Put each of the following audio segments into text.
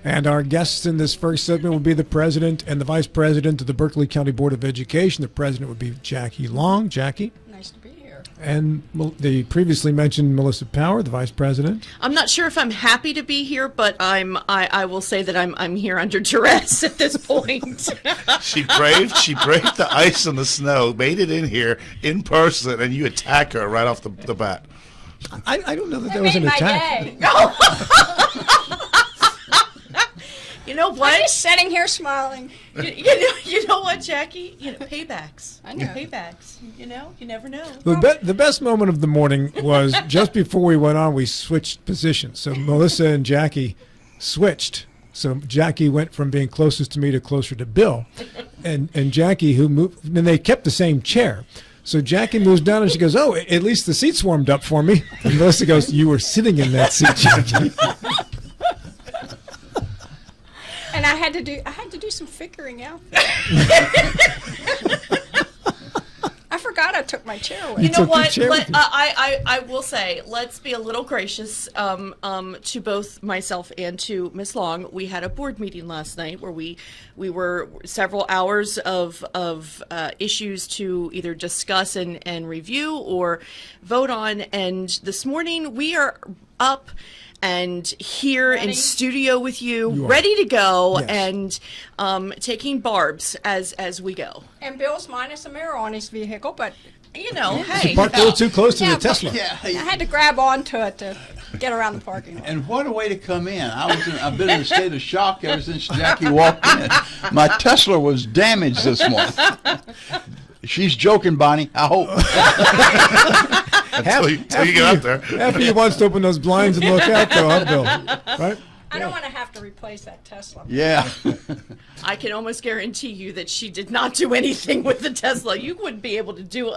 And our guests in this first segment will be the president and the vice president of the Berkeley County Board of Education. The president would be Jackee Long. Jackee. Nice to be here. And the previously mentioned Melissa Power, the vice president. I'm not sure if I'm happy to be here, but I will say that I'm here under duress at this point. She braved the ice and the snow, made it in here in person, and you attack her right off the bat. I don't know that there was an attack. You know what? I'm just sitting here smiling. You know what, Jackee? Paybacks. I know. Paybacks. You never know. The best moment of the morning was just before we went on, we switched positions. So Melissa and Jackee switched. So Jackee went from being closest to me to closer to Bill. And Jackee, who moved, and they kept the same chair. So Jackee moves down and she goes, "Oh, at least the seat's warmed up for me." And Melissa goes, "You were sitting in that seat, Jackee." And I had to do some figuring out there. I forgot I took my chair with me. You know what? chair with you. I will say, let's be a little gracious to both myself and to Miss Long. We had a board meeting last night where we were several hours of issues to either discuss and review or vote on. And this morning we are up and here Ready? in studio with you, You are. ready to go, Yes. and taking barbs as we go. And Bill's minus a mirror on his vehicle, but Hey. Parked a little too close to Yeah, the Tesla. I had to grab onto it to get around the parking lot. And what a way to come in. I've been in a state of shock ever since Jackee walked in. My Tesla was damaged this morning. She's joking, Bonnie, I hope. Until you get up there. After he wants to open those blinds and look out, though, huh, Bill? Right? I don't want to have to replace that Tesla. Yeah. I can almost guarantee you that she did not do anything with the Tesla. You wouldn't be able to do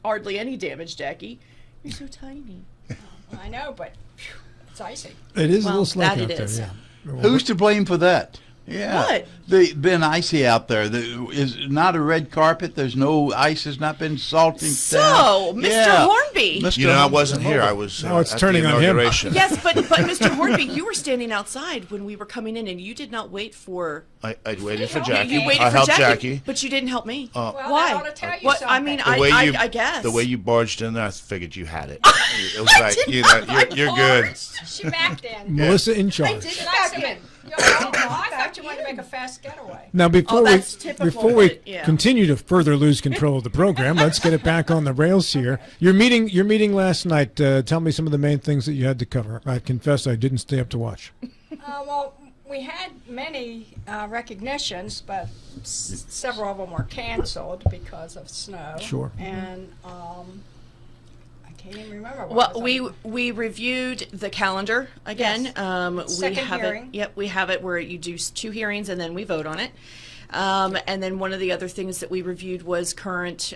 hardly any damage, Jackee. You're so tiny. I know, but phew, it's icy. It is a Well, little slick that out it there, is. yeah. Who's to blame for that? Yeah. What? They've been icy out there. Is not a red carpet. There's no ice has not been salting So, down. Mr. Hornby. You know, I wasn't here. I was Now it's at turning the on him. inauguration. Yes, but Mr. Hornby, you were standing outside when we were coming in, and you did not wait for. I waited for You Jackee. You waited I for helped Jackee, Jackee. but you didn't help me. Well, Why? that ought to tell you What? something. I mean, The way I guess. The way you barged in there, I figured you had it. It was like, did you not know, you're good. She backed in. Melissa in I charge. did Did I back say in. it? I thought you wanted to make a fast getaway. Now, before that's typical, before we but, yeah. continue to further lose control of the program, let's get it back on the rails here. Your meeting last night. Tell me some of the main things that you had to cover. I confess I didn't stay up to watch. Well, we had many recognitions, but several of them were canceled because of snow. Sure. And I can't even remember. Well, What we reviewed the calendar again. Yes. We Second have hearing. it. Yep, we have it where you do 2 hearings and then we vote on it. And then one of the other things that we reviewed was current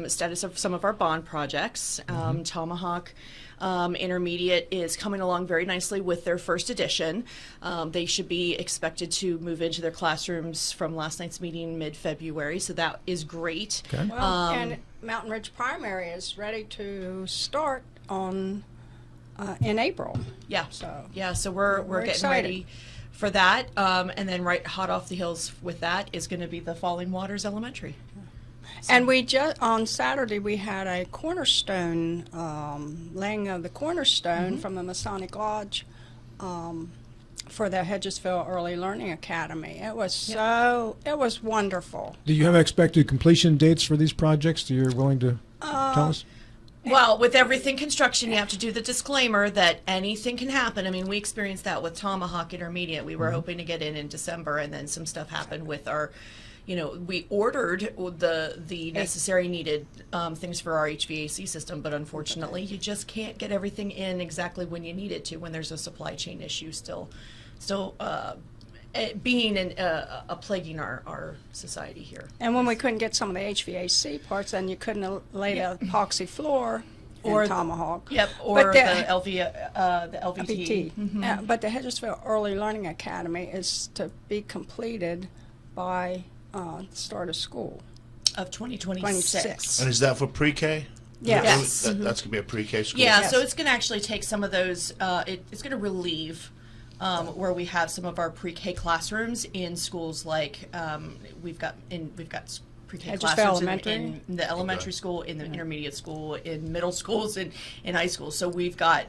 status of some of our bond projects. Tomahawk Intermediate is coming along very nicely with their first edition. They should be expected to move into their classrooms from last night's meeting mid-February, so that is great. Okay. Well, and Mountain Ridge Primary is ready to start on in April. Yeah. So So we're getting excited. ready for that. And then right hot off the heels with that is going to be the Falling Waters Elementary. And we just on Saturday we had a cornerstone laying of the cornerstone from the Masonic Lodge for the Hedgesville Early Learning Academy. It was it was wonderful. Do you have expected completion dates for these projects? You're willing to tell us? Well, with everything construction, you have to do the disclaimer that anything can happen. I mean, we experienced that with Tomahawk Intermediate. We were hoping to get in December, and then some stuff happened with our, we ordered the necessary needed things for our HVAC system, but unfortunately, you just can't get everything in exactly when you need it to when there's a supply chain issue still being a plaguing our society here. And when we couldn't get some of the HVAC parts, then you couldn't lay the epoxy floor Or in Tomahawk. Yep, or But the LVT. LVT. But the Hedgesville Early Learning Academy is to be completed by the start of school. Of 2026. 26. And is that for pre-K? Yes. That's going to be a pre-K school? Yeah, Yes. so it's going to actually take some of those, it's going to relieve where we have some of our pre-K classrooms in schools like we've got pre-K Edgefield classrooms Elementary? in the elementary school, in the intermediate school, in middle schools, and in high schools. So we've got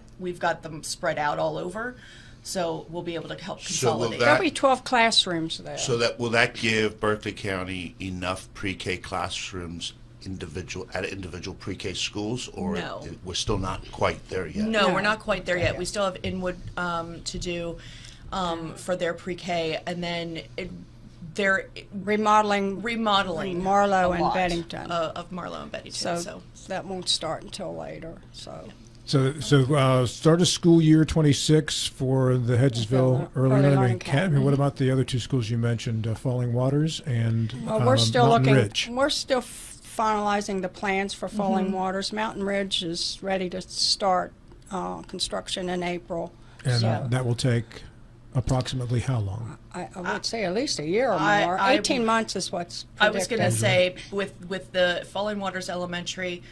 them spread out all over. So we'll be able to help So will consolidate. that- There'll be 12 classrooms there. So will that give Berkeley County enough pre-K classrooms at individual pre-K schools, or No. we're still not quite there yet? No, No. we're not quite there yet. We still have Inwood to do for their pre-K, and then they're Remodeling remodeling Marlow a and lot Bennington. of Marlow and Bennington. So that won't start until later, so. So start of school year 26 for the Hedgesville Early Learning Academy. What about the other two schools you mentioned, Falling Waters and Well, we're still Mountain looking, Ridge? we're still finalizing the plans for Falling Waters. Mountain Ridge is ready to start construction in April. And So that will take approximately how long? I would say at least a year or I- more. I- 18 months is what's I was going to predicted. say with the Falling Waters Elementary,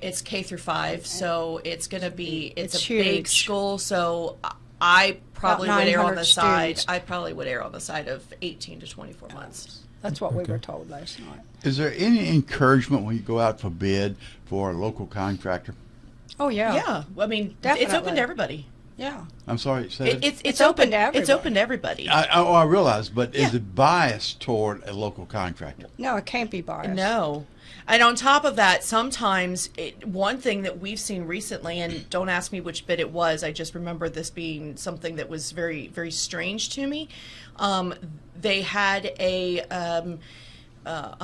it's K through 5, so it's going to be it's It's a big huge. school. So I probably would err on 900 the side. students. I probably would err on the side of 18 to 24 months. That's what we Okay. were told last night. Is there any encouragement when you go out for bid for a local contractor? Oh, yeah. Yeah, I mean it's open Definitely. to everybody. Yeah. I'm sorry, say that? It's open open. to It's open to everybody. I realize, but is Yeah. it biased toward a local contractor? No, it can't be biased. No. And on top of that, sometimes one thing that we've seen recently, and don't ask me which bid it was, I just remember this being something that was very, very strange to me. They had a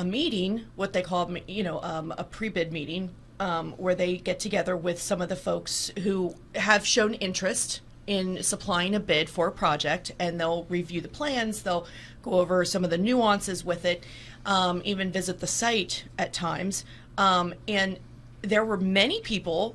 meeting, what they call, a pre-bid meeting, where they get together with some of the folks who have shown interest in supplying a bid for a project, and they'll review the plans, they'll go over some of the nuances with it, even visit the site at times. And there were many people,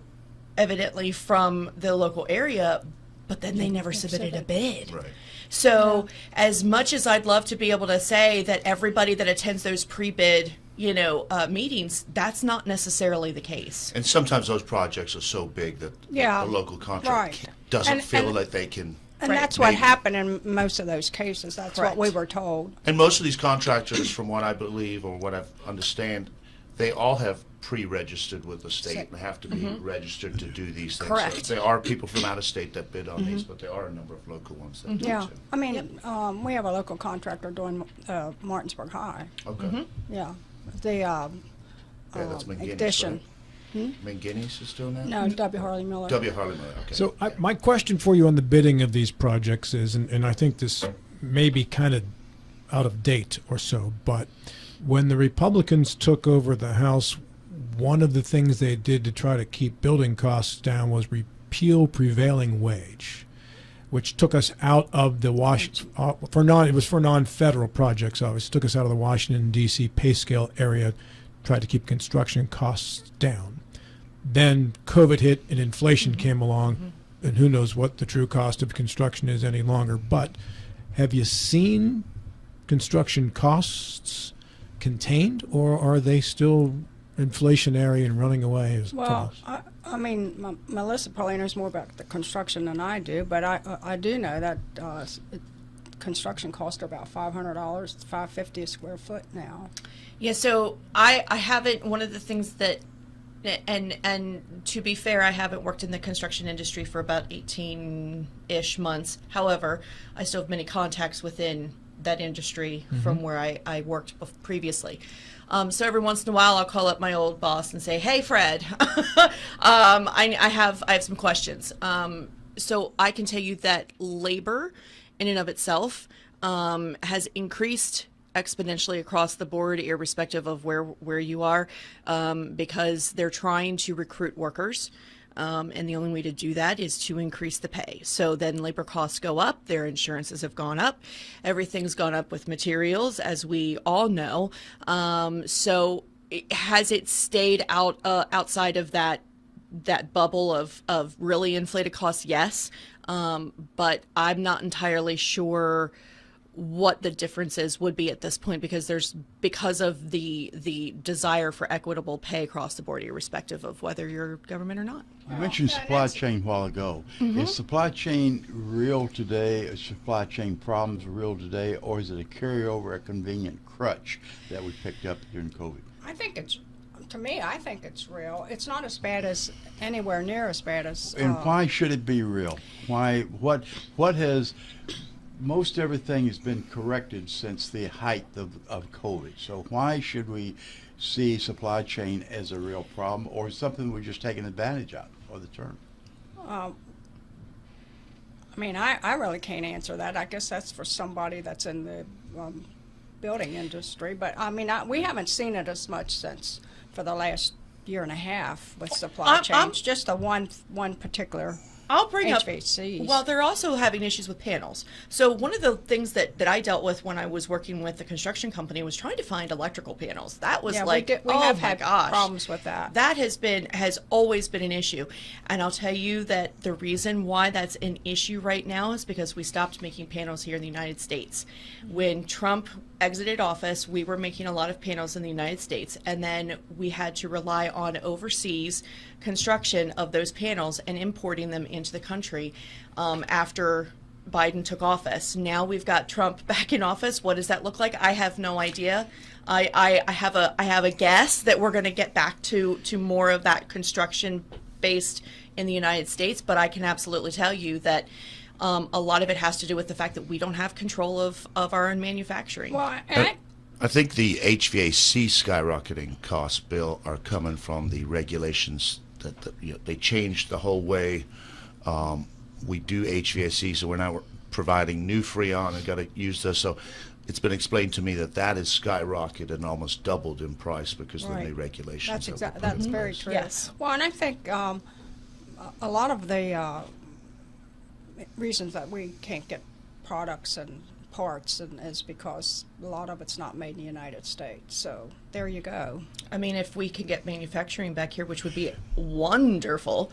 evidently from the local area, but then they never submitted a bid. Right. So as much as I'd love to be able to say that everybody that attends those pre-bid, meetings, that's not necessarily the case. And sometimes those projects are so big that Yeah, the local contract right. doesn't And- feel and- like they can. And Right. that's what Maybe. happened in most of those cases. That's Correct. what we were told. And most of these contractors, from what I believe or what I understand, they all have pre-registered with the state and have to be registered to do these things. Correct. So there are people from out of state that bid on these, but there are a number of local ones that do Yeah. too. I mean, we have a local contractor doing Martinsburg High. Okay. Yeah. The Yeah, that's McGinnis, addition. right? McGinnis is doing that? No, W. Harley Miller. W. Harley Miller, okay. So my question for you on the bidding of these projects is, and I think this may be kind of out of date or so, but when the Republicans took over the House, one of the things they did to try to keep building costs down was repeal prevailing wage, which took us out of the it was for non-federal projects, obviously. Took us out of the Washington, D.C. pay scale area, tried to keep construction costs down. Then COVID hit and inflation came along, and who knows what the true cost of construction is any longer. But have you seen construction costs contained, or are they still inflationary and running away as Well, costs? I mean, Melissa probably knows more about the construction than I do, but I do know that construction costs are about $500, $550 a square foot now. Yeah, so I haven't, one of the things that, and to be fair, I haven't worked in the construction industry for about 18-ish months. However, I still have many contacts within that industry from where I worked previously. So every once in a while, I'll call up my old boss and say, "Hey, Fred, I have some questions." So I can tell you that labor, in and of itself, has increased exponentially across the board, irrespective of where you are, because they're trying to recruit workers. And the only way to do that is to increase the pay. So then labor costs go up, their insurances have gone up, everything's gone up with materials, as we all know. So has it stayed outside of that bubble of really inflated costs? Yes. But I'm not entirely sure what the differences would be at this point, because of the desire for equitable pay across the board, irrespective of whether you're government or not. You mentioned supply chain a while ago. Is supply chain real today? Is supply chain problems real today, or is it a carryover, a convenient crutch that we picked up during COVID? I think I think it's real. It's not as bad as, anywhere near as bad as. And why should it be real? Why? What has? Most everything has been corrected since the height of COVID. So why should we see supply chain as a real problem, or something we're just taking advantage of, or the term? I mean, I really can't answer that. I guess that's for somebody that's in the building industry. But I mean, we haven't seen it as much since for the last year and a half with supply chains. Just the one particular. I'll bring HVACs. up, well, they're also having issues with panels. So one of the things that I dealt with when I was working with the construction company was trying to find electrical panels. That was we oh have my had gosh, problems with that. That has always been an issue. And I'll tell you that the reason why that's an issue right now is because we stopped making panels here in the United States. When Trump exited office, we were making a lot of panels in the United States, and then we had to rely on overseas construction of those panels and importing them into the country after Biden took office. Now we've got Trump back in office. What does that look like? I have no idea. I have a guess that we're going to get back to more of that construction based in the United States, but I can absolutely tell you that a lot of it has to do with the fact that we don't have control of our own manufacturing. Well, I think the HVAC skyrocketing costs, Bill, are coming from the regulations that they changed the whole way we do HVAC, so we're now providing new Freon and got to use this. So it's been explained to me that has skyrocketed and almost doubled in price because of the new regulations. That's very true. Yes. Well, and I think a lot of the reasons that we can't get products and parts is because a lot of it's not made in the United States. So there you go. I mean, if we could get manufacturing back here, which would be wonderful,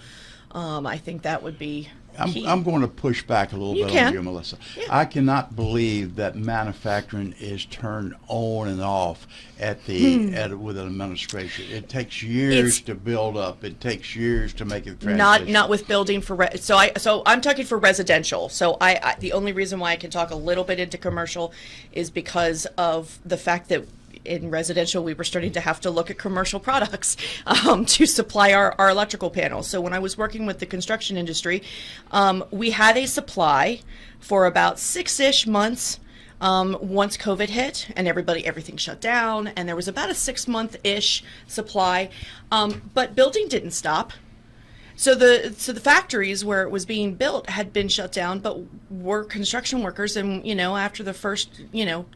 I think that would be key. I'm going to push back a little bit on you, Melissa. Yeah. I cannot believe that manufacturing is turned on and off with an administration. It takes years to build up. It takes years to make it transition. Not with building for so I'm talking for residential. So I the only reason why I can talk a little bit into commercial is because of the fact that in residential, we were starting to have to look at commercial products to supply our electrical panels. So when I was working with the construction industry, we had a supply for about 6-ish months once COVID hit and everything shut down, and there was about a 6-month-ish supply, but building didn't stop. So the factories where it was being built had been shut down, but were construction workers, and after the first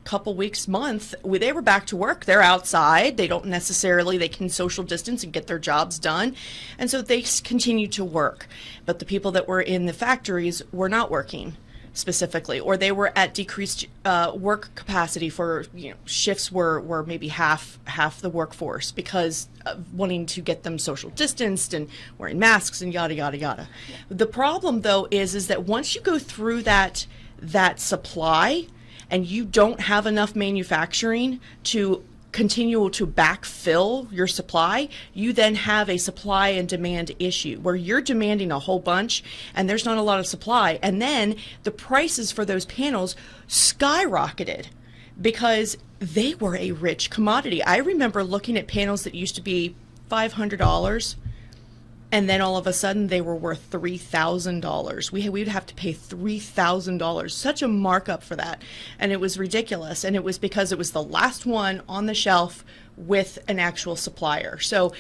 couple weeks, month, they were back to work. They're outside. They can social distance and get their jobs done, and so they continued to work. But the people that were in the factories were not working specifically, or they were at decreased work capacity for shifts were maybe half the workforce because of wanting to get them social distanced and wearing masks and yada yada yada. The problem though is that once you go through that supply and you don't have enough manufacturing to continue to backfill your supply, you then have a supply and demand issue where you're demanding a whole bunch and there's not a lot of supply. And then the prices for those panels skyrocketed because they were a rich commodity. I remember looking at panels that used to be $500 and then all of a sudden they were worth $3,000. We would have to pay $3,000, such a markup for that. And it was ridiculous. And it was because it was the last one on the shelf with an actual supplier. So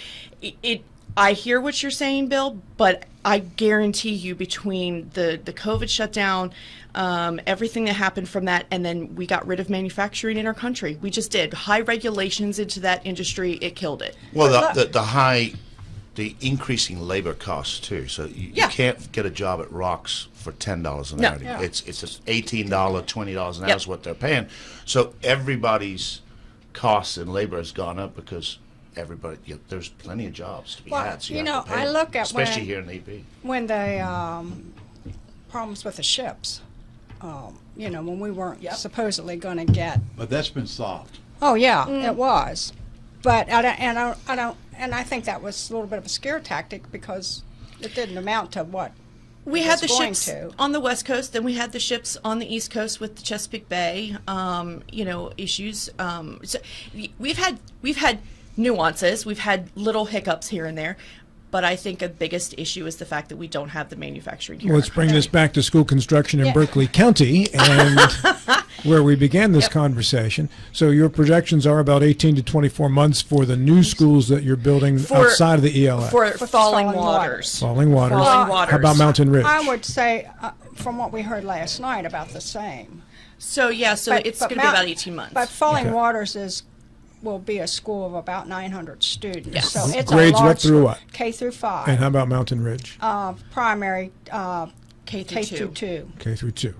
I hear what you're saying, Bill, but I guarantee you between the COVID shutdown, everything that happened from that, and then we got rid of manufacturing in our country. We just did. High regulations into that industry, it killed it. Well, the increasing labor costs too. So you can't get a job at Rocks for $10 an hour. Yeah. It's $18, $20 an hour is what they're paying. So everybody's costs in labor has gone up because there's plenty of jobs to be had. So I look at especially here in AP. when the problems with the ships. when we weren't Yep. supposedly going to get. But that's been solved. Oh yeah, it was, but I think that was a little bit of a scare tactic because it didn't amount to what We it had the was going ships to. on the West Coast, then we had the ships on the East Coast with the Chesapeake Bay, issues. So we've had nuances, we've had little hiccups here and there, but I think a biggest issue is the fact that we don't have the manufacturing here. Well, let's bring this back to school construction in Yeah. Berkeley County, and where we began this conversation. So your projections are about 18 to 24 months for the new schools that you're building outside of the ELA. for falling Falling waters. Falling Waters. Falling Waters. How about Mountain Ridge? I would say, from what we heard last night, about the same. So it's going to be about 18 months. But Falling Okay. Waters will be a school of about 900 students. Yes. So it's Grades a what large through school, what? K through 5. And how about Mountain Ridge? Primary, K K through through 2. 2. K through 2.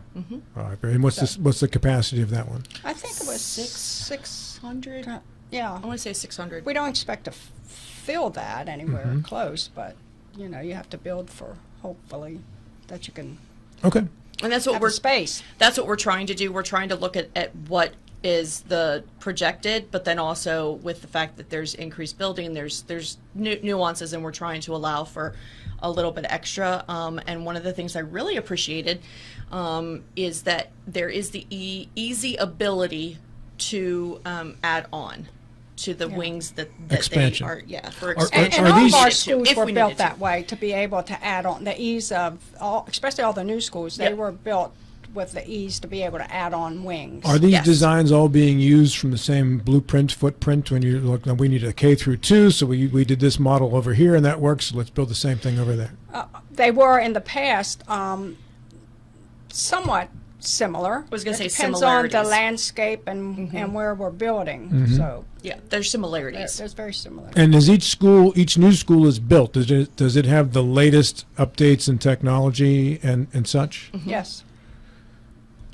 All right. And what's the capacity of that one? I think it was 600. Yeah. I want to say 600. We don't expect to fill that anywhere close, but you have to build for hopefully that you can Okay. And that's what have we're the space. That's what we're trying to do. We're trying to look at what is the projected, but then also with the fact that there's increased building, there's nuances, and we're trying to allow for a little bit extra. And one of the things I really appreciated is that there is the easy ability to add on to the wings that Expansion. they are, for Are- expansion. are And all these- of our If schools we were needed built to. that way to be able to add on the ease of all, especially all the new schools. They Yep. were built with the ease to be able to add on wings. Are these Yes. designs all being used from the same blueprint footprint when you look? We need a K through 2, so we did this model over here and that works. So let's build the same thing over there. They were in the past somewhat similar. I was gonna say Depends on similarities. the landscape and where we're building. So Yeah, there's similarities. there's very similar. And as each new school is built, does it have the latest updates in technology and such? Yes.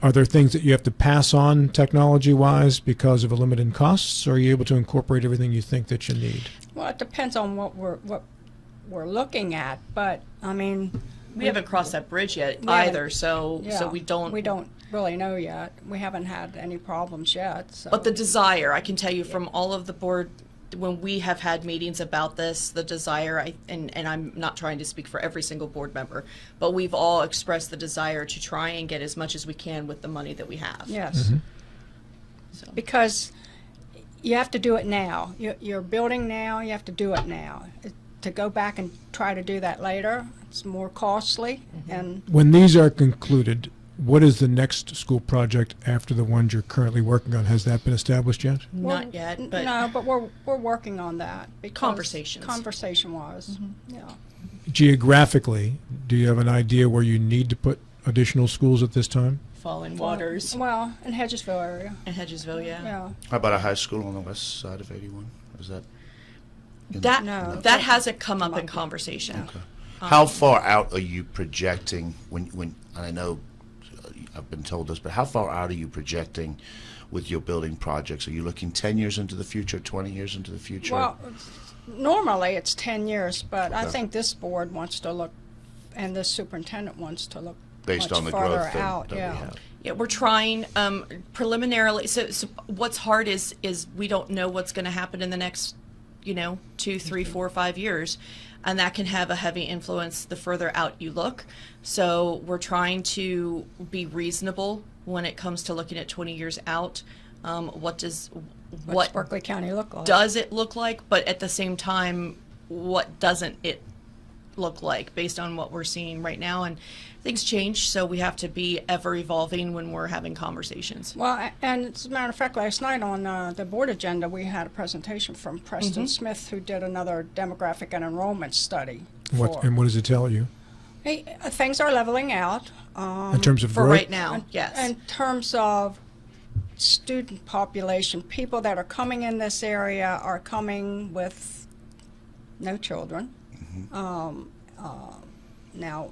Are there things that you have to pass on technology-wise because of a limit in costs, or are you able to incorporate everything you think that you need? Well, it depends on what we're looking at, but I mean, We haven't crossed that bridge yet We haven't- either, so yeah, we don't. we don't really know yet. We haven't had any problems yet. So. But the desire, I can tell you from all of the board, when we have had meetings about this, the desire, and I'm not trying to speak for every single board member, but we've all expressed the desire to try and get as much as we can with the money that we have. Yes. So. Because you have to do it now. You're building now. You have to do it now. To go back and try to do that later, it's more costly. And When these are concluded, what is the next school project after the ones you're currently working on? Has that been established yet? Not yet, but no, but we're working on that. Because Conversations. Conversation-wise, yeah. Geographically, do you have an idea where you need to put additional schools at this time? Falling Waters Well, in Hedgesville area, and Hedgesville, yeah. How about a high school on the west side of 81? Is that? That No. that hasn't come up in conversation. Okay. How far out are you projecting when I know I've been told this, but how far out are you projecting with your building projects? Are you looking 10 years into the future, 20 years into the future? Well, normally it's 10 years, but I Okay. think this board wants to look, and this superintendent wants to look Based much on the farther growth out. that we Yeah. have. Yeah, we're trying preliminarily. So what's hard is we don't know what's going to happen in the next, 2, 3, 4, 5 years, and that can have a heavy influence the further out you look. So we're trying to be reasonable when it comes to looking at 20 years out. What's What Berkeley County look like? does it look like? But at the same time, what doesn't it look like based on what we're seeing right now? And things change, so we have to be ever evolving when we're having conversations. Well, and as a matter of fact, last night on the board agenda, we had a presentation from Preston Smith, who did another demographic and enrollment study. What does it tell you Things are leveling out. in terms of For growth? right now, yes. In terms of student population, people that are coming in this area are coming with no children. Now,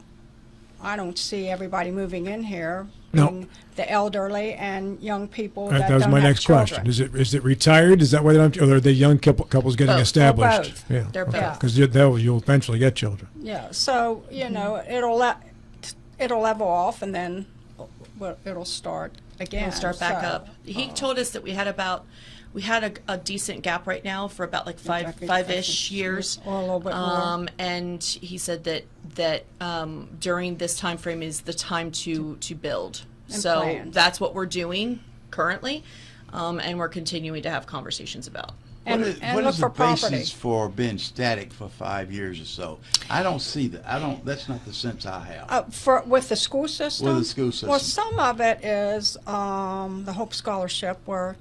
I don't see everybody moving in here, No. being the elderly and young people All right, that that was don't my have next children. question. Is it retired? Is that why they don't, or are they young couples getting Both. established? Both. Yeah, They're both. because you'll eventually get children. Yeah, so it'll level off, and then it'll start again. It'll start back So, up. He told us that we had a decent gap right now for about like Jackee, five-ish years. or a little bit more. And he said that during this time frame is the time to build. And So plan. that's what we're doing currently, and we're continuing to have conversations about. And, What is, and what look is for the basis property. for being static for 5 years or so? I don't see that. That's not the sense I have. With the school system? With the school system. Well, some of it is the Hope Scholarship, where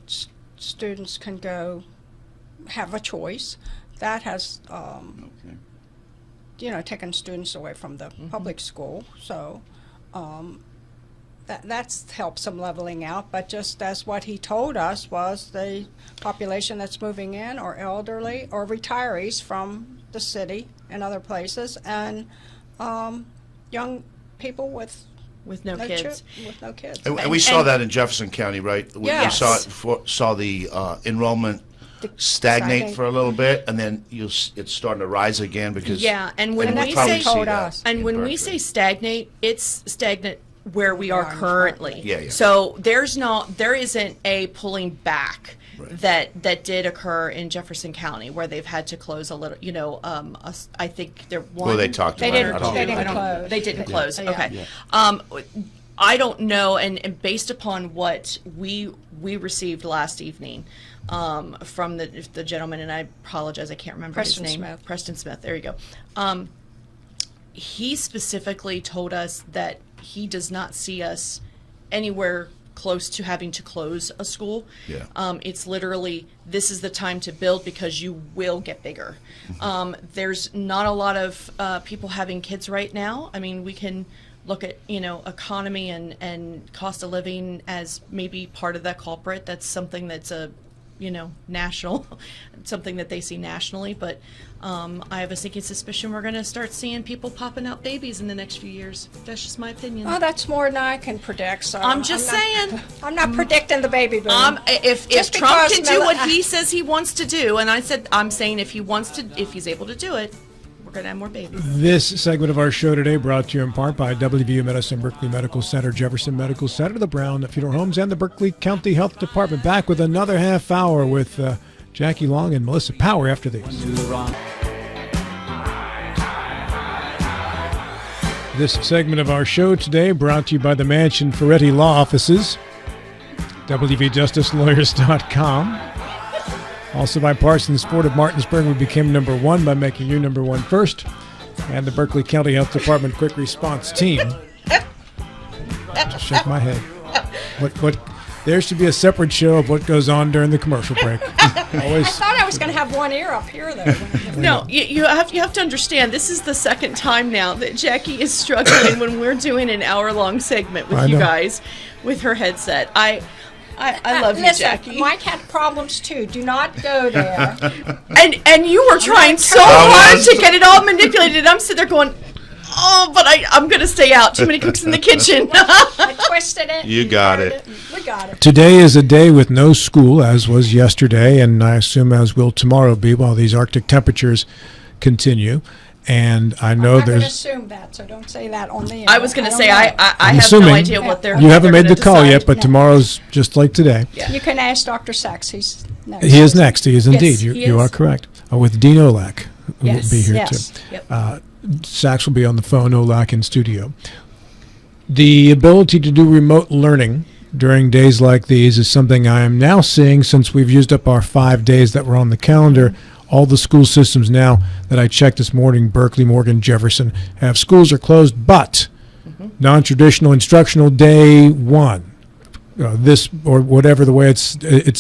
students can go have a choice. That has, Okay. taken students away from the public school. So that's helped some leveling out. But just as what he told us was the population that's moving in are elderly or retirees from the city and other places, and young people with No kids. with no kids. And we saw that in Jefferson County, right? We Yes. saw the enrollment stagnate for a little bit, and then it's starting to rise again because Yeah, and when we'll we probably say see told that us. And in when we Berkeley. say stagnate, it's stagnant where we are are currently. Yeah, yeah. So there isn't a pulling back Right. that did occur in Jefferson County where they've had to close a little. I think they're one. Well, they talked They about didn't- it. I don't- they I didn't don't- close. They didn't close. Yeah. Okay. Yeah. I don't know, and based upon what we received last evening from the gentleman, and I apologize, I can't remember Preston his name. Smith. Preston Smith. There you go. He specifically told us that he does not see us anywhere close to having to close a school. Yeah. It's literally, this is the time to build because you will get bigger. There's not a lot of people having kids right now. I mean, we can look at, economy and cost of living as maybe part of that culprit. That's something that's national, something that they see nationally. But I have a sinking suspicion we're going to start seeing people popping out babies in the next few years. That's just my opinion. Oh, that's more than I can predict. So I'm just saying. I'm not predicting the baby boom. If Just Trump because can do what Mel- he says he wants to do, and I'm saying if he's able to do it, we're going to have more babies. This segment of our show today brought to you in part by WVU Medicine, Berkeley Medical Center, Jefferson Medical Center, the Brown Funeral Homes, and the Berkeley County Health Department. Back with another half hour with Jackee Long and Melissa Power after these. This segment of our show today brought to you by the Mansion Ferretti Law Offices, WVJusticeLawyers.com. Also by Parsons Ford of Martinsburg, we became number one by making you number one first. And the Berkeley County Health Department Quick Response Team. Just shake my head. What? There should be a separate show of what goes on during the commercial break. I Always. thought I was going to have one ear up here, though. No, you have to understand. This is the second time now that Jackee is struggling when we're doing an hour-long segment with I you know. guys with her headset. I love you, Listen, Jackee. Mike had problems too. Do not go there. And you were trying so I hard was. to get it all manipulated. I'm sitting there going, oh, but I'm going to stay out. Too many cooks in the kitchen. I twisted it. You and got turned it. and we got it. Today is a day with no school, as was yesterday, and I assume as will tomorrow be while these Arctic temperatures continue. And I know I'm not going to there's. assume that, so don't say that on the air. I was going to don't say, know. I I'm have assuming no idea what they're You haven't they're made the gonna call decide. yet, but No. tomorrow's just like today. Yeah. You can ask Dr. Sachs. He's next. He is next. He is indeed. Yes, You, he you are is. correct. With Dean Olak, who Yes, will be here yes. too. Yep. Sachs will be on the phone, Olak in studio. The ability to do remote learning during days like these is something I am now seeing since we've used up our 5 days that were on the calendar. All the school systems now that I checked this morning, Berkeley, Morgan, Jefferson, have schools are closed, but non-traditional instructional day one, this or whatever the way it's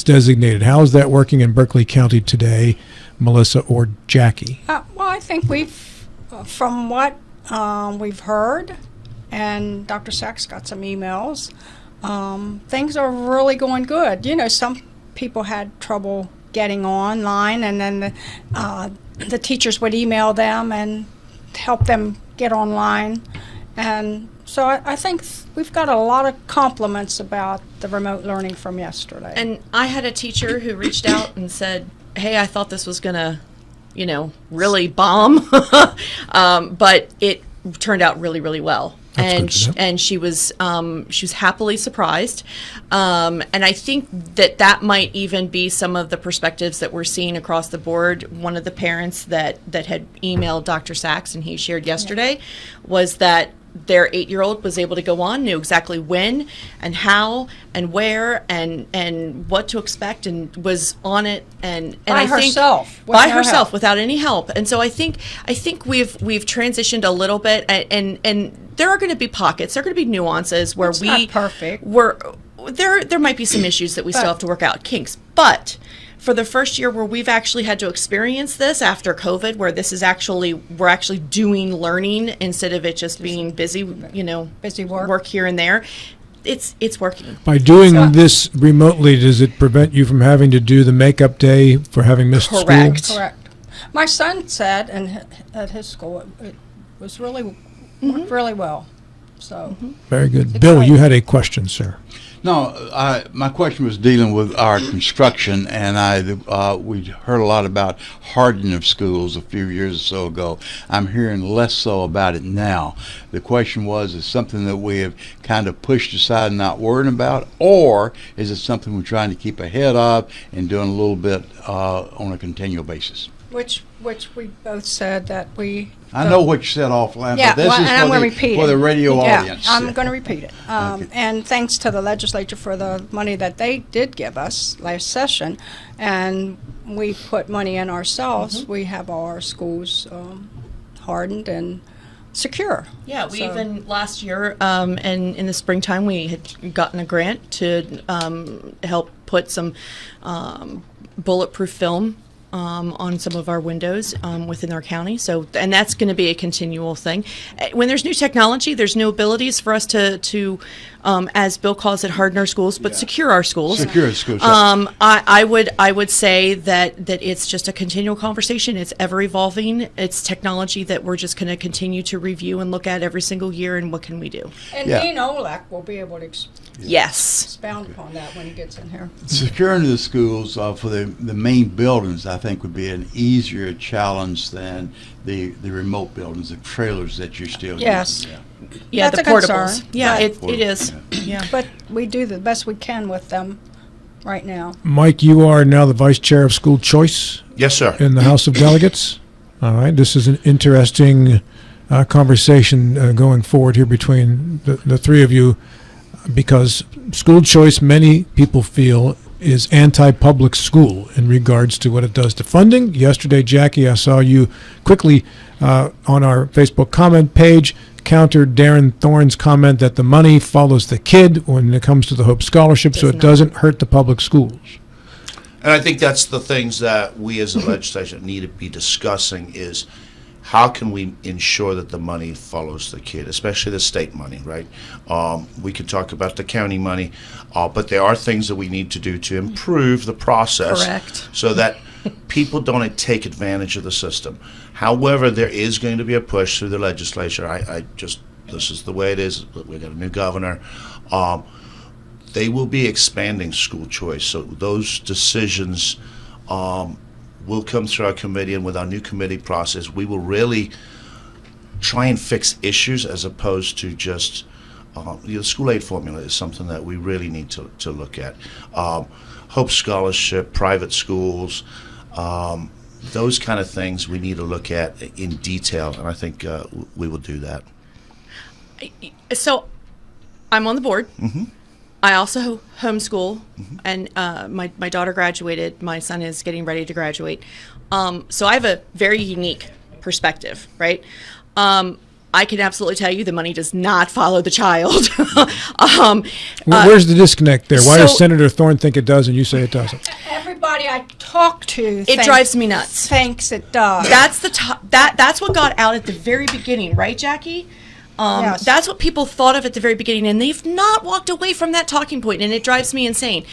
designated. How is that working in Berkeley County today, Melissa or Jackee? Well, I think from what we've heard, and Dr. Sachs got some emails, things are really going good. Some people had trouble getting online, and then the teachers would email them and help them get online. And so I think we've got a lot of compliments about the remote learning from yesterday. And I had a teacher who reached out and said, hey, I thought this was going to, really bomb. But it turned out really, really well. That's and good to know. and she was happily surprised, and I think that might even be some of the perspectives that we're seeing across the board. One of the parents that had emailed Dr. Sachs and he shared yesterday was that their 8-year-old was able to go on, knew exactly when and how and where and what to expect, and was on it and By I think herself, with by no herself help. without any help. And so I think we've transitioned a little bit, and there are going to be pockets, there are going to be nuances where It's not perfect. there might be some issues that we still But- have to work out, kinks, but for the first year where we've actually had to experience this after COVID, where we're actually doing learning instead of it just being busy, Busy work. here and there, it's working. By doing this remotely, does it prevent you from having to do the makeup day for having missed Correct. school? Correct. My son said, and at his school, it was really worked really well. So Very good. Bill, great. you had a question, sir. No, my question was dealing with our construction, and we heard a lot about hardening of schools a few years or so ago. I'm hearing less so about it now. The question was, is something that we have kind of pushed aside and not worrying about, or is it something we're trying to keep ahead of and doing a little bit on a continual basis? which we both said that we. I know what you said offline, Yeah, but this well, is and I'm for going the, to repeat for it. the radio Yeah, audience. I'm going to repeat it. Okay. And thanks to the legislature for the money that they did give us last session, and we put money in ourselves. We have all our schools hardened and secure. Yeah, we So- even last year, and in the springtime, we had gotten a grant to help put some bulletproof film on some of our windows within our county. So, and that's going to be a continual thing. When there's new technology, there's new abilities for us to as Bill calls it, harden our schools, but secure our schools. Secure schools. I would say that it's just a continual conversation. It's ever evolving. It's technology that we're just going to continue to review and look at every single year. And what can we do? And Yeah. Dean Olak will be able to Yes. expound upon that when he gets in here. Securing the schools for the main buildings, I think, would be an easier challenge than the remote buildings, the trailers that you're still Yes. using. Yeah, That's the a portables. concern, Yeah, but- it is. Yeah. But we do the best we can with them right now. Mike, you are now the vice chair of school choice Yes, sir. in the House of Delegates. All right. This is an interesting conversation going forward here between the three of you, because school choice, many people feel, is anti-public school in regards to what it does to funding. Yesterday, Jackee, I saw you quickly on our Facebook comment page countered Darren Thorne's comment that the money follows the kid when it comes to the Hope Scholarship, so it doesn't hurt the public schools. And I think that's the things that we as a legislature need to be discussing is how can we ensure that the money follows the kid, especially the state money, right? We can talk about the county money, but there are things that we need to do to improve the process. Correct. So that people don't take advantage of the system. However, there is going to be a push through the legislature. This is the way it is. We got a new governor. They will be expanding school choice. So those decisions will come through our committee, and with our new committee process, we will really try and fix issues as opposed to just the school aid formula is something that we really need to look at. Hope Scholarship, private schools, those kind of things we need to look at in detail, and I think we will do that. So, I'm on the board. I also homeschool, and my daughter graduated. My son is getting ready to graduate. So I have a very unique perspective, right? I can absolutely tell you the money does not follow the child. Where's the disconnect there? Why does so- Senator Thorne think it does and you say it doesn't? Everybody I talk to It drives me nuts. thinks it does. That's the that's what got out at the very beginning, right, Jackee? Yes. That's what people thought of at the very beginning, and they've not walked away from that talking point, and it drives me insane.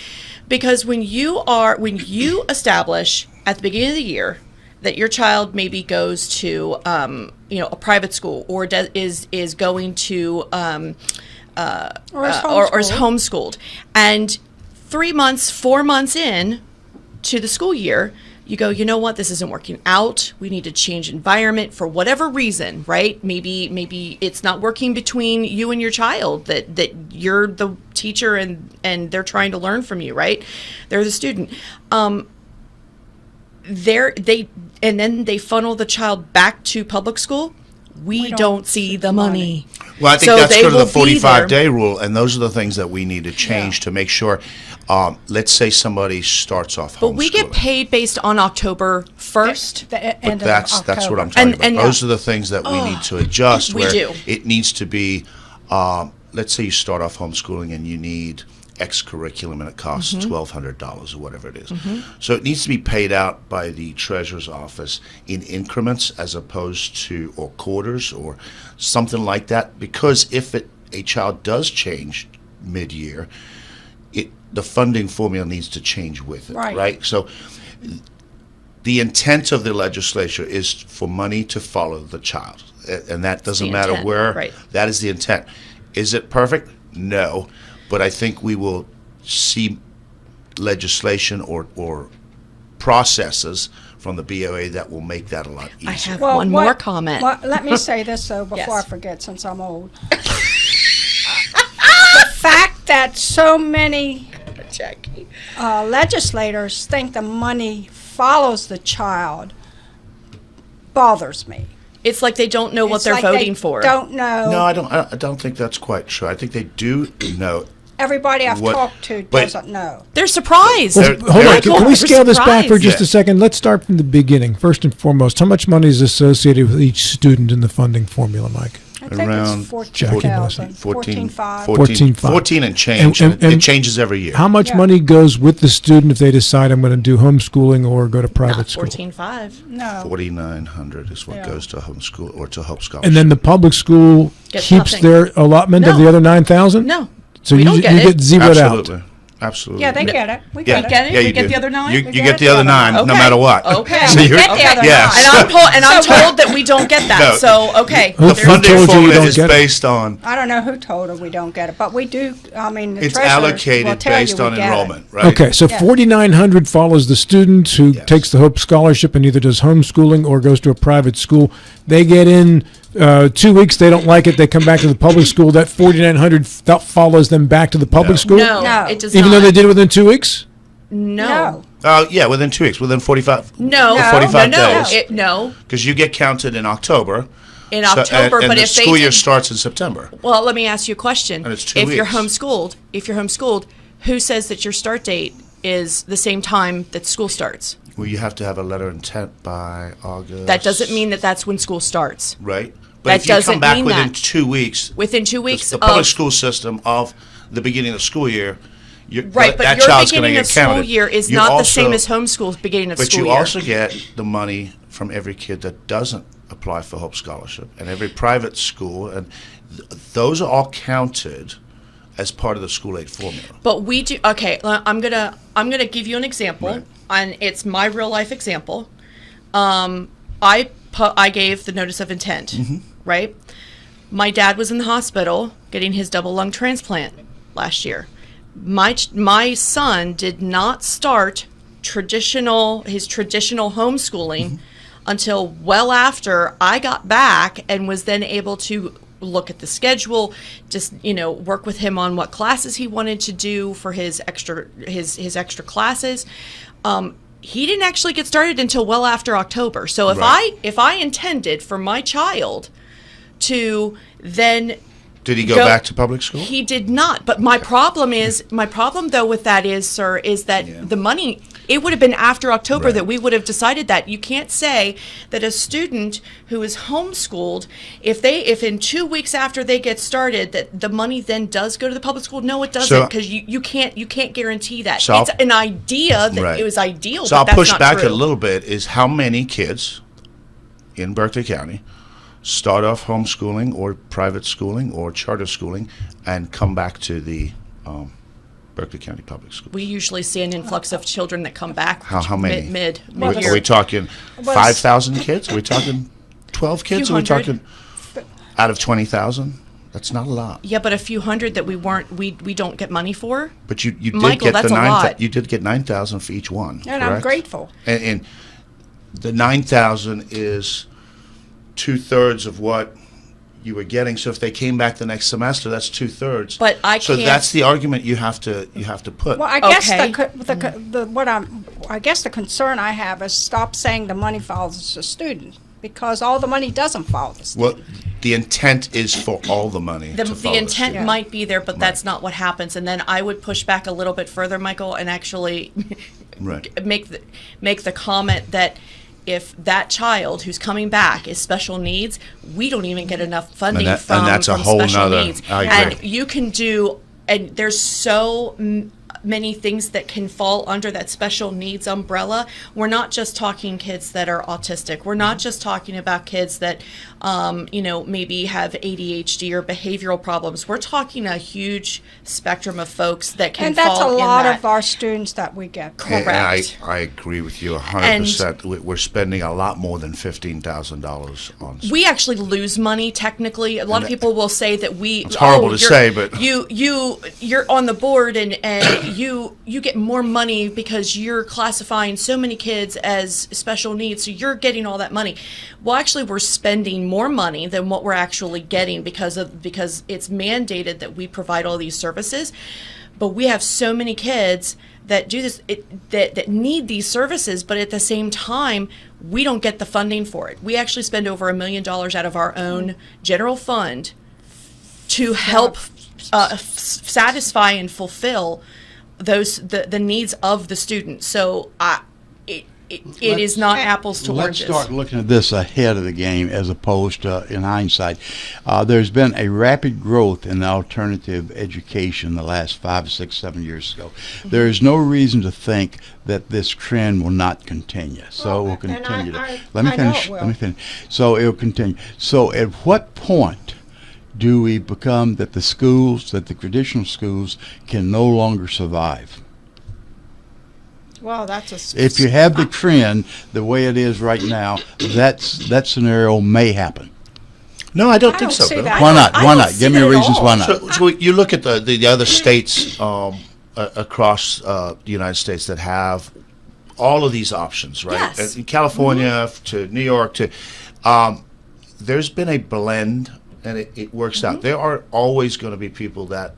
Because when you establish at the beginning of the year that your child maybe goes to a private school or is going to Or is or is homeschooled. homeschooled, and 4 months in to the school year, you go, you know what, this isn't working out. We need to change environment for whatever reason, right? Maybe it's not working between you and your child, that you're the teacher and they're trying to learn from you, right? They're the student. And then they funnel the child back to public school. We don't see the money. Well, I think So that's they sort of the will be there. 45-day rule, and those are the things that we need to change to make sure. Let's say somebody starts off But we get homeschooling. paid based on October 1st. The But end of that's what October. I'm talking And- about. Those are the things that we need to adjust. We where do. It needs to be. Let's say you start off homeschooling and you need X curriculum and it costs Mm-hmm. $1,200 or whatever it is. So it needs to be paid out by the treasurer's office in increments as opposed to or quarters or something like that. Because if a child does change mid-year, the funding formula needs to change with it, Right. right? So the intent of the legislature is for money to follow the child, and that doesn't the matter intent, where. right. That is the intent. Is it perfect? No, but I think we will see legislation or processes from the BOE that will make that a lot easier. I have Well, one what- more comment. well, let me say this, though, before Yes. I forget, since I'm old. The fact that so many Jackee. legislators think the money follows the child bothers me. It's like they don't know what It's they're like voting they for. Don't know. No, I don't think that's quite true. I think they do know. Everybody I've What- talked to but- doesn't know. They're surprised. They're- Hold on, Michael, can we they're scale this back for surprised. just a second? Let's start from the beginning. First and foremost, how much money is associated with each student in the funding formula, Mike? I think Around it's 14,000, 14, 14,500. 14,500. 14 and change. And- it changes every year. How much Yeah. money goes with the student if they decide I'm going to do homeschooling or go to private Not school? 14.5. No. 4,900 is what Yeah. goes to homeschool or to Hope Scholarship. And then the public school Gets keeps nothing. their allotment of No. the other 9,000? No. So we you, don't you get it. get zeroed out. Absolutely. Absolutely. Yeah, they get it. We Yeah. get it. Get it? Yeah, We you get do. the other 9? You We get get the other the other 9 no Okay. matter what. Okay. So We you're, get the other yeah. nine. And I'm told that we don't get that. No. So, okay. Who The There's- told funding you you formula don't is get it? based on, I don't know who told her we don't get it, but we do. I mean, the it's treasurers will allocated tell based you we on get it. enrollment, right? Okay, so Yeah. 4,900 follows the student who Yes. takes the Hope Scholarship and either does homeschooling or goes to a private school. They get in 2 weeks, they don't like it, they come back to the public school. That 4,900 follows them back to the public No. school? No, No. it does Even not. though they did it within 2 weeks? No. Yeah, within 2 weeks, within 45. No. No. 45 no. days. No. Because you get counted in October. In So- October, and but the if they school year did- starts in September. Well, let me ask you a question. And it's 2 if you're weeks. homeschooled, who says that your start date is the same time that school starts? Well, you have to have a letter of intent by August. That doesn't mean that that's when school starts. Right? But That if you doesn't come back mean within that. 2 weeks, Within 2 weeks the public of school system of the beginning of the school year, right, but that your child's going to beginning get of school counted. year is You not the also- same as homeschool's beginning of But school you year. also get the money from every kid that doesn't apply for Hope Scholarship and every private school, and those are all counted as part of the school aid formula. But we do. Okay, I'm gonna give you an example, Right. and it's my real life example. I gave the notice of intent, right? My dad was in the hospital getting his double lung transplant last year. My son did not start his traditional homeschooling until well after I got back, and was then able to look at the schedule, just work with him on what classes he wanted to do for his extra classes. He didn't actually get started until well after October. So if I intended for my child to then Did he go back to public school? he did not. But my problem though with that is, sir, is that Yeah. the money, it would have been after October Right. that we would have decided that. You can't say that a student who is homeschooled, if in 2 weeks after they get started, that the money then does go to the public school. No, it doesn't, So- because you can't guarantee that. So It's an idea that Right. it was ideal, So but I'll that's push not back true. a little bit, is how many kids in Berkeley County start off homeschooling or private schooling or charter schooling and come back to the Berkeley County Public School? We usually see an influx of children that come back How many? mid Well, year. Are we talking Was- 5,000 kids? Are we talking 12 kids? Few Are we hundred. talking out of 20,000? That's not a lot. Yeah, but a few hundred that we don't get money for. But you did Michael, get that's the a lot. you did get 9,000 for each one. And I'm correct? grateful. And the 9,000 is 2/3 of what you were getting. So if they came back the next semester, that's 2/3. But I So can't- that's the argument you have to put. Well, I guess Okay. I guess the concern I have is stop saying the money follows the student, because all the money doesn't follow the student. Well, the intent is for all the money to The follow intent student. might be there, but that's not what happens. And then I would push back a little bit further, Michael, and actually Right. make the comment that if that child who's coming back is special needs, we don't even get enough funding And from that's a from whole special nother- needs. I And agree. you can do, and there's so many things that can fall under that special needs umbrella. We're not just talking kids that are autistic. We're not just talking about kids that, maybe have ADHD or behavioral problems. We're talking a huge spectrum of folks that can And that's a fall in lot that. of our students that we get. And Correct. I agree with you 100%. We're spending a lot more than $15,000 on. We actually lose money technically. A lot of people will say that we. It's horrible to you're- say, but- you're on the board and you get more money because you're classifying so many kids as special needs, so you're getting all that money. Well, actually, we're spending more money than what we're actually getting because it's mandated that we provide all these services. But we have so many kids that do this that need these services, but at the same time, we don't get the funding for it. We actually spend over $1 million out of our own general fund to help satisfy and fulfill the needs of the student. So it is not apples to Let's oranges. start looking at this ahead of the game as opposed to in hindsight. There's been a rapid growth in alternative education the last 5, 6, 7 years ago. There is no reason to think that this trend will not continue. So it will and continue. I Let me know finish. it will. Let me finish. So it will continue. So at what point do we become that the traditional schools can no longer survive? Well, that's If you have the trend the way it is right now, that scenario may happen. No, I don't I think don't so, see Bill. that. Why not? I Why don't not? see Give me that at reasons all. why not. So you look at the other states across the United States that have all of these options, right? Yes. In California to New York to, there's been a blend, and it works out. There are always going to be people that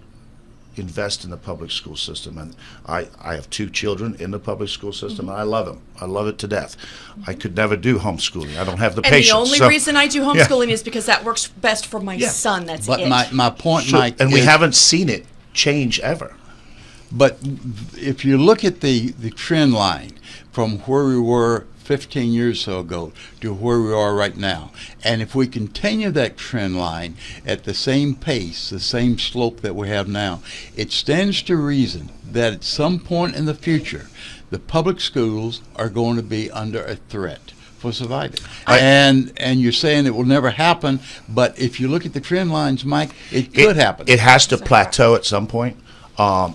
invest in the public school system, and I have 2 children in the public school system, and I love them. I love it to death. I could never do homeschooling. I don't have the And patience. the only So- reason I do homeschooling is because that works best for my Yeah. son. That's But it. my point, So- Mike, and we is- haven't seen it change ever. But if you look at the trend line from where we were 15 years ago to where we are right now, and if we continue that trend line at the same pace, the same slope that we have now, it stands to reason that at some point in the future, the public schools are going to be under a threat for surviving. And you're saying it will never happen, but if you look at the trend lines, Mike, it could happen. It has to plateau at some point.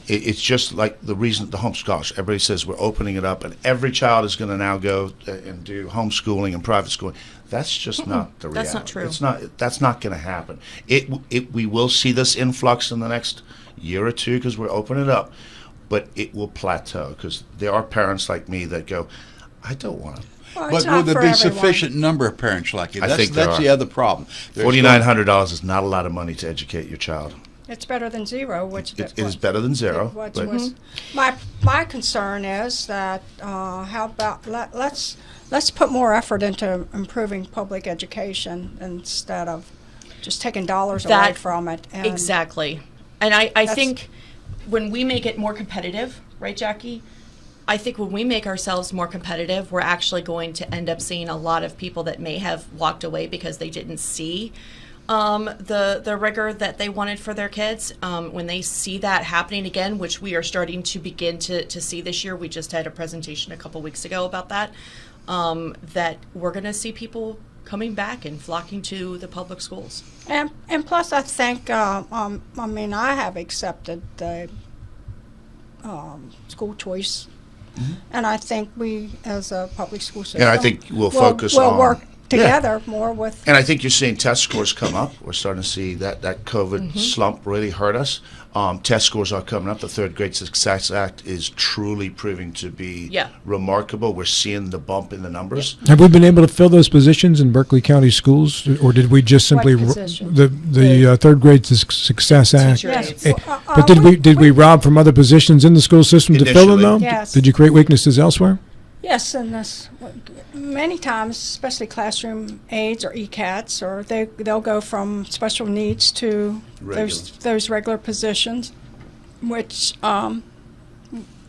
It's just like the reason the homeschool. Everybody says we're opening it up, and every child is going to now go and do homeschooling and private schooling. That's just not the reality. That's not true. It's not. That's not going to happen. We will see this influx in the next year or two because we're opening it up, but it will plateau because there are parents like me that go, I don't want to. Well, But it's will not there for be everyone. sufficient number of parents like you? I think there that's are. the other problem. There's $4,900 is not a lot of money to educate your child. It's better than zero, which It is better than zero, What but was my concern is that how about let's put more effort into improving public education instead of just taking dollars away That- from it. And Exactly. And I That's- think when we make it more competitive, right, Jackie? I think when we make ourselves more competitive, we're actually going to end up seeing a lot of people that may have walked away because they didn't see the rigor that they wanted for their kids. When they see that happening again, which we are starting to begin to see this year, we just had a presentation a couple weeks ago about that, that we're going to see people coming back and flocking to the public schools. And plus, I think I mean I have accepted the school choice, and I think we as a public school system, And I think we'll focus on work together more with. And I think you're seeing test scores come up. We're starting to see that COVID slump really hurt us. Test scores are coming up. The Third Grade Success Act is truly proving to be remarkable. We're seeing the bump in the numbers. Have we been able to fill those positions in Berkeley County schools, or did we just simply positions? the Third Grade Success Act? Teacher aides. But did we rob from other positions in the school system to fill them though? Initially. Yes. Did you create weaknesses elsewhere? Yes, and this, many times, especially classroom aides or ECATs, or they'll go from special needs to those regular positions, which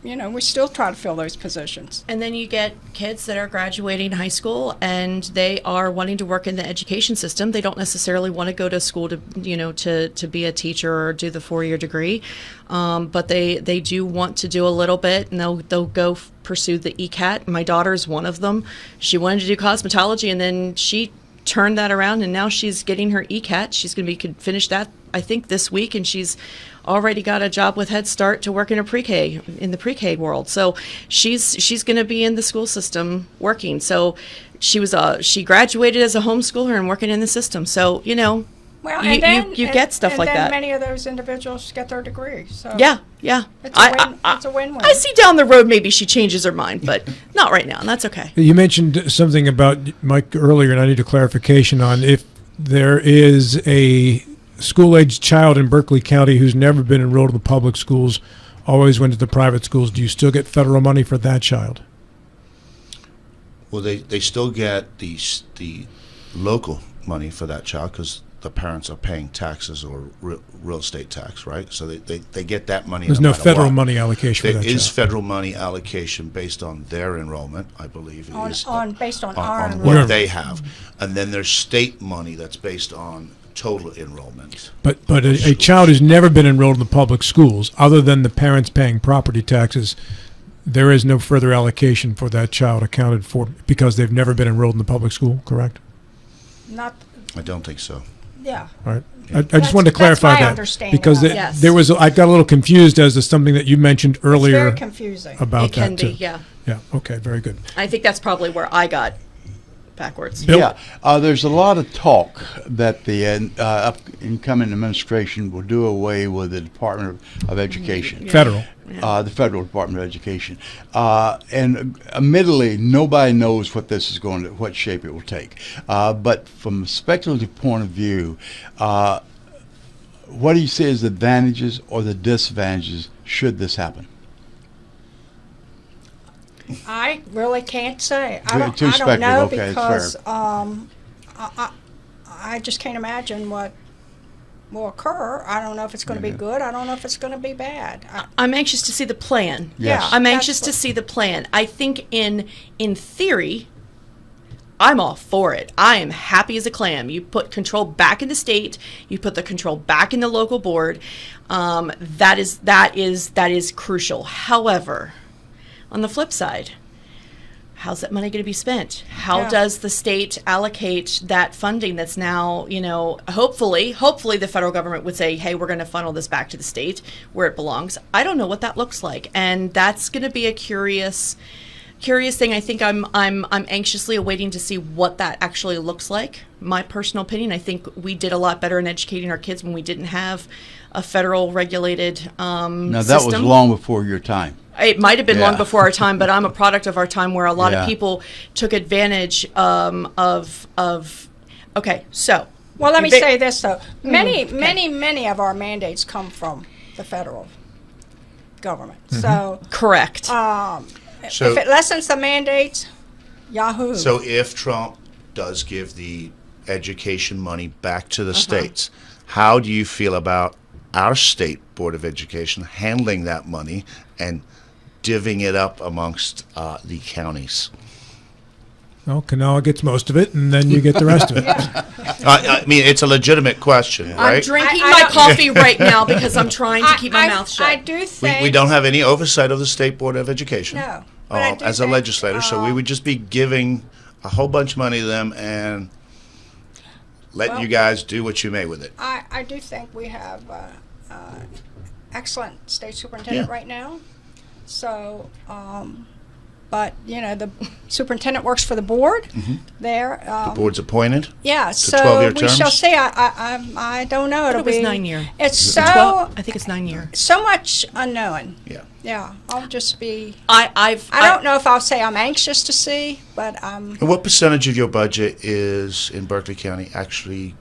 we still try to fill those positions. And then you get kids that are graduating high school and they are wanting to work in the education system. They don't necessarily want to go to school to be a teacher or do the 4-year degree, but they do want to do a little bit, and they'll go pursue the ECAT. My daughter's one of them. She wanted to do cosmetology, and then she turned that around, and now she's getting her ECAT. She's going to could finish that, I think, this week, and she's already got a job with Head Start to work in the pre-K world. So she's going to be in the school system working. So she graduated as a homeschooler and working in the system. So Well, you get stuff like and that. then many of those individuals get their degree. So Yeah. it's a win-win. I see down the road maybe she changes her mind, but not right now, and that's okay. You mentioned something about Mike earlier, and I need a clarification on if there is a school-aged child in Berkeley County who's never been enrolled in the public schools, always went to the private schools. Do you still get federal money for that child? Well, they still get the local money for that child because the parents are paying taxes or real estate tax, right? So they get that money. There's no matter federal what. money allocation for There that is child. federal money allocation based on their enrollment, I believe. It is Based on our on enrollment. what they have. And then there's state money that's based on total enrollment. But a child who's never been enrolled in the public schools, other than the parents paying property taxes, there is no further allocation for that child accounted for because they've never been enrolled in the public school, correct? Not, I don't think so. yeah. All right. I just wanted to That's clarify my that understanding because of it. Yes. there was I got a little confused as to something that you mentioned It's earlier very confusing. about It can that be, too. yeah. Yeah. Okay. Very good. I think that's probably where I got backwards. Bill? Yeah, there's a lot of talk that the incoming administration will do away with the Department of Education. Federal. The federal Department of Education, and admittedly, nobody knows what this is going to, what shape it will take. But from a speculative point of view, what do you see as the advantages or the disadvantages should this happen? I really can't say. Too I don't speculative, know okay, that's because I just can't imagine what will occur. I don't know if it's going to be good. I don't know if it's going to be bad. I'm anxious to see the plan. Yes. I'm That's anxious to what- see the plan. I think in theory, I'm all for it. I am happy as a clam. You put control back in the state. You put the control back in the local board. That is crucial. However, on the flip side, how's that money going to be spent? How Yeah. does the state allocate that funding that's now, hopefully the federal government would say, hey, we're going to funnel this back to the state where it belongs. I don't know what that looks like. And that's going to be a curious thing. I think I'm anxiously awaiting to see what that actually looks like. My personal opinion, I think we did a lot better in educating our kids when we didn't have a federal regulated Now that was system. long before your time. It might have been long Yeah. before our time, but I'm a product of our time where a lot Yeah. of people took advantage of. Okay, so. Well, let me They- say this though: many of our mandates come from the federal government. So Correct. So- if it lessens the mandates, yahoo! So if Trump does give the education money back to the states, how do you feel about our state Board of Education handling that money and divvying it up amongst the counties? Well, Kanawha gets most of it, and then you get the rest of it. I mean, it's a legitimate question, I'm right? drinking I my don't- coffee right now because I'm trying to keep my mouth shut. I do think We don't have any oversight of the State Board of Education No, but I do as a think, legislator, so we would just be giving a whole bunch of money to them and letting Well- you guys do what you may with it. I do think we have excellent state superintendent Yeah. right now. So but the superintendent works for the board there. Board's appointed. Yeah, 12-year so we shall terms? see. I don't know. It'll it was be 9 year. It's so 12, I think it's 9 year. so much unknown. Yeah. Yeah, I'll just be. I I don't know if I'll say I'm anxious to see, but And what percentage of your budget is in Berkeley County actually?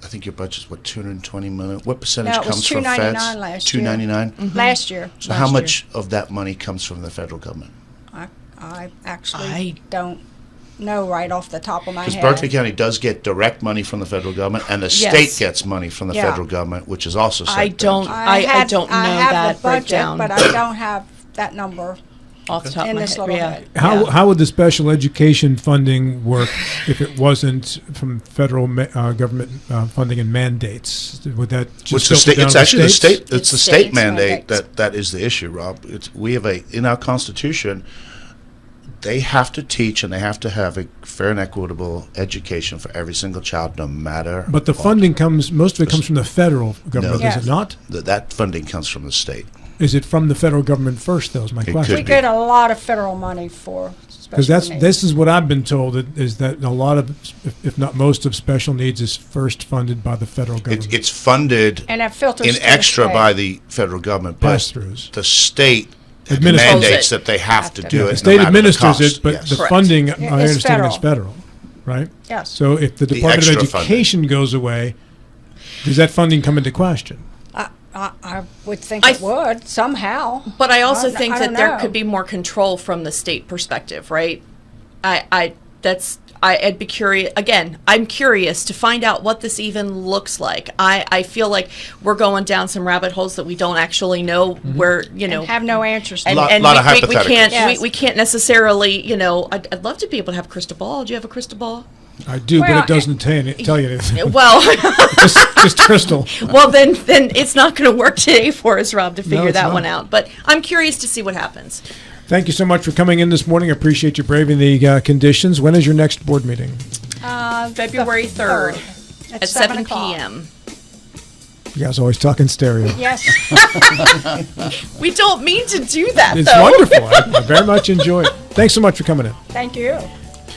I think your budget's what, 220 million. What percentage No, it was comes from feds? 299 last year. 299. last year. So how much of that money comes from the federal government? I actually I- don't know right off the top of my Because head. Berkeley County does get direct money from the federal government, and the Yes. state gets money from the Yeah. federal government, which is also I sent don't. down. I don't know I have that the budget, breakdown but I don't have that number off the top in of my this head. little Yeah. bit. How Yeah. how would the special education funding work if it wasn't from federal government funding and mandates? Would that just Which the filter state? down It's to actually the states? state. It's It's the state states' mandate mandates. that is the issue, Rob. We have in our constitution. They have to teach and they have to have a fair and equitable education for every single child, no matter. But the what. funding most of it comes from the federal government, No. is Yes. it not? That funding comes from the state. Is it from the federal government first, though, is my It question. We could get a lot of federal money for Because special needs. this is what I've been told, is that a lot of, if not most of special needs is first funded by the federal government. It's funded and it filters in to the extra state. by the federal government, but Pass-throughs. the state Administers mandates it. that they have to do Yeah, it. the no state matter administers cost. it, but Yes. the Correct. funding, I It's understand, is federal. federal, right? Yes. So if the Department of extra funding. Education goes away, does that funding come into question? I would think I it would somehow. But I also I think don't that there know. could be more control from the state perspective, right? I'd be curious. Again, I'm curious to find out what this even looks like. I feel like we're going down some rabbit holes that we don't actually know where, Have no answers to. and, Lot- and lot of we can't hypotheticals. Yes. we can't necessarily, I'd love to be able to have a crystal ball. Do you have a crystal ball? I do, but Well, it doesn't tell you anything. Well, just crystal. well then it's not going to work today for us, Rob, to figure it's that not. one out. But I'm curious to see what happens. Thank you so much for coming in this morning. I appreciate you braving the conditions. When is your next board meeting? February 3rd at 7 o'clock. p.m. You guys always talking stereo. Yes. We don't mean to do that, It's though. wonderful. I very much enjoy it. Thanks so much for coming in. Thank you.